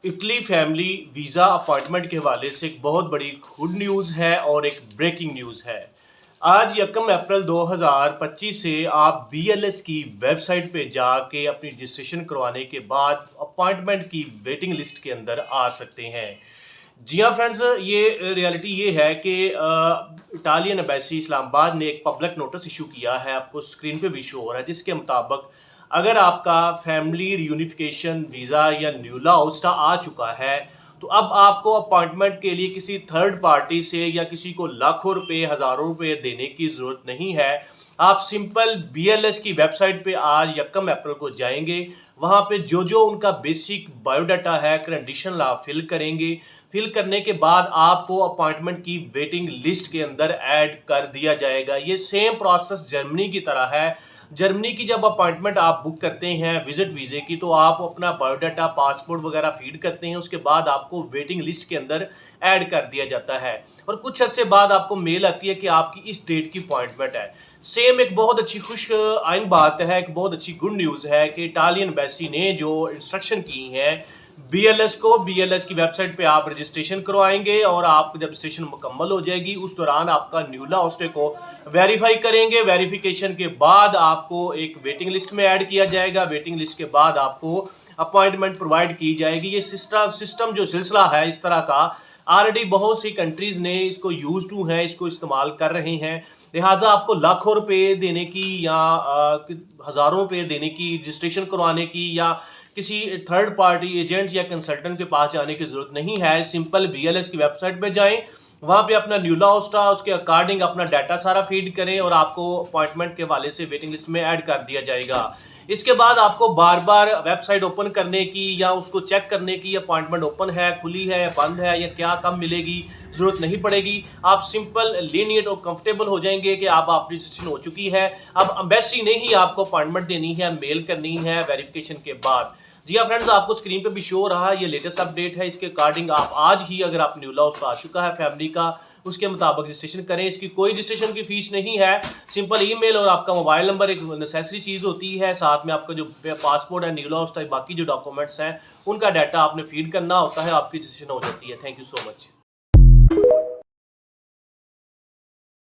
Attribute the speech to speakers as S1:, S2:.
S1: Italy family visa appointment के हवाले से एक बहुत बड़ी गुड न्यूज़ है और एक ब्रेकिंग न्यूज़ है। आज 1 अप्रैल 2025 से आप BLS की वेबसाइट पे जाके अपनी रजिस्ट्रेशन करवाने के बाद अपॉइंटमेंट की वेटिंग लिस्ट के अंदर आ सकते हैं। जी हाँ फ्रेंड्स, ये रियलिटी ये है कि इटालियन एम्बेसी इस्लामाबाद ने एक पब्लिक नोटिस इशू किया है, आपको स्क्रीन पे भी शो हो रहा है, जिसके मुताबिक अगर आपका फैमिली रियूनिफिकेशन वीज़ा या न्यूला ओस्टा आ चुका है तो अब आपको अपॉइंटमेंट के लिए किसी थर्ड पार्टी से या किसी को लाखों रुपए हज़ारों रुपए देने की ज़रूरत नहीं है। आप सिंपल BLS की वेबसाइट पे आज 1 अप्रैल को जाएंगे, वहाँ पे जो जो उनका बेसिक बायोडाटा है कंडीशन आप फिल करेंगे। फिल करने के बाद आपको अपॉइंटमेंट की वेटिंग लिस्ट के अंदर ऐड कर दिया जाएगा। ये सेम प्रोसेस जर्मनी की तरह है। जर्मनी की जब अपॉइंटमेंट आप बुक करते हैं विजिट वीज़े की, तो आप अपना बायोडाटा पासपोर्ट वगैरह फीड करते हैं, उसके बाद आपको वेटिंग लिस्ट के अंदर ऐड कर दिया जाता है और कुछ अर्से बाद आपको मेल आती है कि आपकी इस डेट की अपॉइंटमेंट है। सेम एक बहुत अच्छी खुश आइन बात है, एक बहुत अच्छी गुड न्यूज़ है कि इटालियन एम्बेसी ने जो इंस्ट्रक्शन की हैं BLS की वेबसाइट पे आप रजिस्ट्रेशन करवाएंगे और आप जब रजिस्ट्रेशन मुकम्मल हो जाएगी उस दौरान आपका न्यूला ओस्टे को वेरीफाई करेंगे। वेरिफिकेशन के बाद आपको एक वेटिंग लिस्ट में ऐड किया जाएगा। वेटिंग लिस्ट के बाद आपको अपॉइंटमेंट प्रोवाइड की जाएगी। ये सिस्टम जो सिलसिला है इस तरह का ऑलरेडी बहुत सी कंट्रीज ने इसको यूज टू हैं, इसको इस्तेमाल कर रहे हैं। लिहाजा आपको लाखों रुपए देने की या हज़ारों रुपए देने की, रजिस्ट्रेशन करवाने की या किसी थर्ड पार्टी एजेंट या कंसल्टेंट के पास जाने की जरूरत नहीं है। सिंपल BLS की वेबसाइट पे जाएं, वहाँ पे अपना न्यूला ओस्टा उसके अकॉर्डिंग अपना डाटा सारा फीड करें और आपको अपॉइंटमेंट के वाले से वेटिंग लिस्ट में ऐड कर दिया जाएगा। इसके बाद आपको बार बार वेबसाइट ओपन करने की या उसको चेक करने की अपॉइंटमेंट ओपन है, खुली है या बंद है या क्या कब मिलेगी जरूरत नहीं पड़ेगी। आप सिंपल लीनियट और कंफर्टेबल हो जाएंगे कि आप आपकी रजिस्ट्रेशन हो चुकी है। अब एम्बेसी ने ही आपको अपॉइंटमेंट देनी है, मेल करनी है वेरिफिकेशन के बाद। जी हाँ फ्रेंड्स, आपको स्क्रीन पे भी शो हो रहा है, ये लेटेस्ट अपडेट है। इसके अकॉर्डिंग आप आज ही अगर आप न्यूला ओस्टा आ चुका है फैमिली का, उसके मुताबिक रजिस्ट्रेशन करें। इसकी कोई रजिस्ट्रेशन की फीस नहीं है। सिंपल ईमेल और आपका मोबाइल नंबर एक नेसेसरी चीज़ होती है। साथ में आपका जो पासपोर्ट है, न्यूला ओस्टा, बाकी जो डॉक्यूमेंट्स हैं उनका डाटा आपने फीड करना होता है, आपकी रजिस्ट्रेशन हो जाती है। Thank you so much.